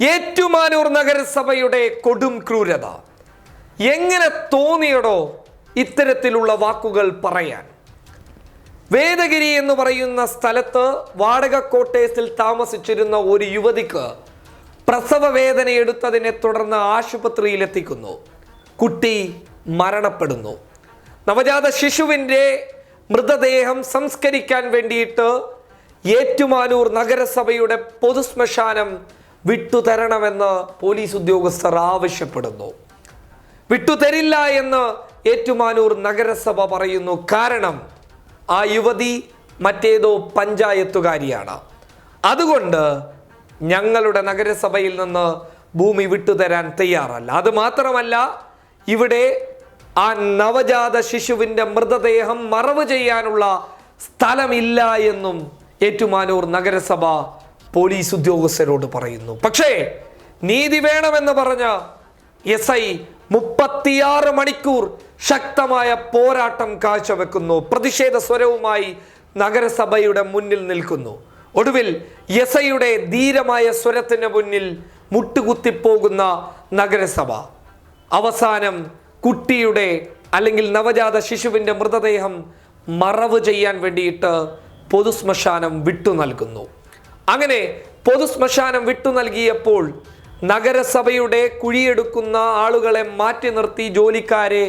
ഏറ്റുമാനൂർ നഗരസഭയുടെ കൊടും ക്രൂരത. എങ്ങനെ തോന്നിയടോ ഇത്തരത്തിലുള്ള വാക്കുകൾ പറയാൻ? വേദഗിരി എന്ന് പറയുന്ന സ്ഥലത്ത് വാടക ക്വാർട്ടേഴ്സിൽ താമസിച്ചിരുന്ന ഒരു യുവതിക്ക് പ്രസവ വേദന എടുത്തതിനെ തുടർന്ന് ആശുപത്രിയിലെത്തിക്കുന്നു. കുട്ടി മരണപ്പെടുന്നു. നവജാത ശിശുവിൻ്റെ മൃതദേഹം സംസ്കരിക്കാൻ വേണ്ടിയിട്ട് ഏറ്റുമാനൂർ നഗരസഭയുടെ പൊതുശ്മശാനം വിട്ടുതരണമെന്ന് പോലീസ് ഉദ്യോഗസ്ഥർ ആവശ്യപ്പെടുന്നു. വിട്ടുതരില്ല എന്ന് ഏറ്റുമാനൂർ നഗരസഭ പറയുന്നു. കാരണം ആ യുവതി മറ്റേതോ പഞ്ചായത്തുകാരിയാണ്. അതുകൊണ്ട് ഞങ്ങളുടെ നഗരസഭയിൽ നിന്ന് ഭൂമി വിട്ടുതരാൻ തയ്യാറല്ല. അത് മാത്രമല്ല, ഇവിടെ ആ നവജാത ശിശുവിൻ്റെ മൃതദേഹം മറവ് ചെയ്യാനുള്ള സ്ഥലമില്ല എന്നും ഏറ്റുമാനൂർ നഗരസഭ പോലീസ് ഉദ്യോഗസ്ഥരോട് പറയുന്നു. പക്ഷേ നീതി വേണമെന്ന് പറഞ്ഞ SI 36 മണിക്കൂർ ശക്തമായ പോരാട്ടം കാഴ്ചവെക്കുന്നു. പ്രതിഷേധ സ്വരവുമായി നഗരസഭയുടെ മുന്നിൽ നിൽക്കുന്നു. ഒടുവിൽ SIയുടെ ധീരമായ സ്വരത്തിന് മുന്നിൽ മുട്ടുകുത്തിപ്പോകുന്ന നഗരസഭ അവസാനം കുട്ടിയുടെ അല്ലെങ്കിൽ നവജാത ശിശുവിൻ്റെ മൃതദേഹം മറവ് ചെയ്യാൻ വേണ്ടിയിട്ട് പൊതുശ്മശാനം വിട്ടു നൽകുന്നു. അങ്ങനെ പൊതുശ്മശാനം വിട്ടു നൽകിയപ്പോൾ നഗരസഭയുടെ കുഴിയെടുക്കുന്ന ആളുകളെ മാറ്റി നിർത്തി, ജോലിക്കാരെ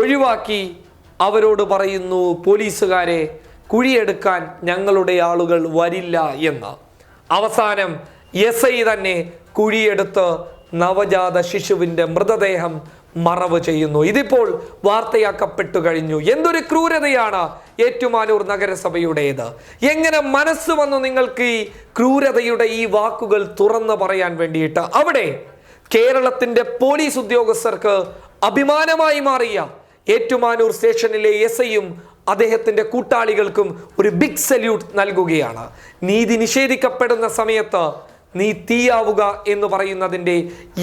ഒഴിവാക്കി അവരോട് പറയുന്നു, പോലീസുകാരെ കുഴിയെടുക്കാൻ ഞങ്ങളുടെ ആളുകൾ വരില്ല എന്ന്. അവസാനം SI തന്നെ കുഴിയെടുത്ത് നവജാത ശിശുവിൻ്റെ മൃതദേഹം മറവ് ചെയ്യുന്നു. ഇതിപ്പോൾ വാർത്തയാക്കപ്പെട്ടു കഴിഞ്ഞു. എന്തൊരു ക്രൂരതയാണ് ഏറ്റുമാനൂർ നഗരസഭയുടേത്! എങ്ങനെ മനസ്സ് വന്നു നിങ്ങൾക്ക് ഈ ക്രൂരതയുടെ ഈ വാക്കുകൾ തുറന്നു പറയാൻ വേണ്ടിയിട്ട്? അവിടെ കേരളത്തിൻ്റെ പോലീസ് ഉദ്യോഗസ്ഥർക്ക് അഭിമാനമായി മാറിയ ഏറ്റുമാനൂർ സ്റ്റേഷനിലെ SIയും അദ്ദേഹത്തിൻ്റെ കൂട്ടാളികൾക്കും ഒരു ബിഗ് സല്യൂട്ട് നൽകുകയാണ്. നീതി നിഷേധിക്കപ്പെടുന്ന സമയത്ത് നീ തീയാവുക എന്ന് പറയുന്നതിൻ്റെ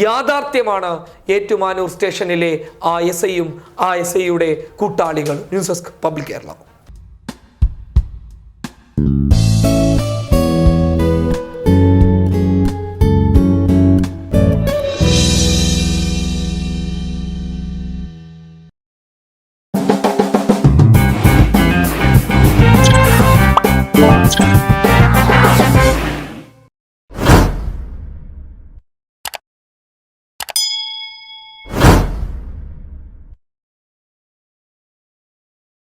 യാഥാർത്ഥ്യമാണ് ഏറ്റുമാനൂർ സ്റ്റേഷനിലെ ആ SIയും ആ SIയുടെ കൂട്ടാളികൾ. News desk public Kerala.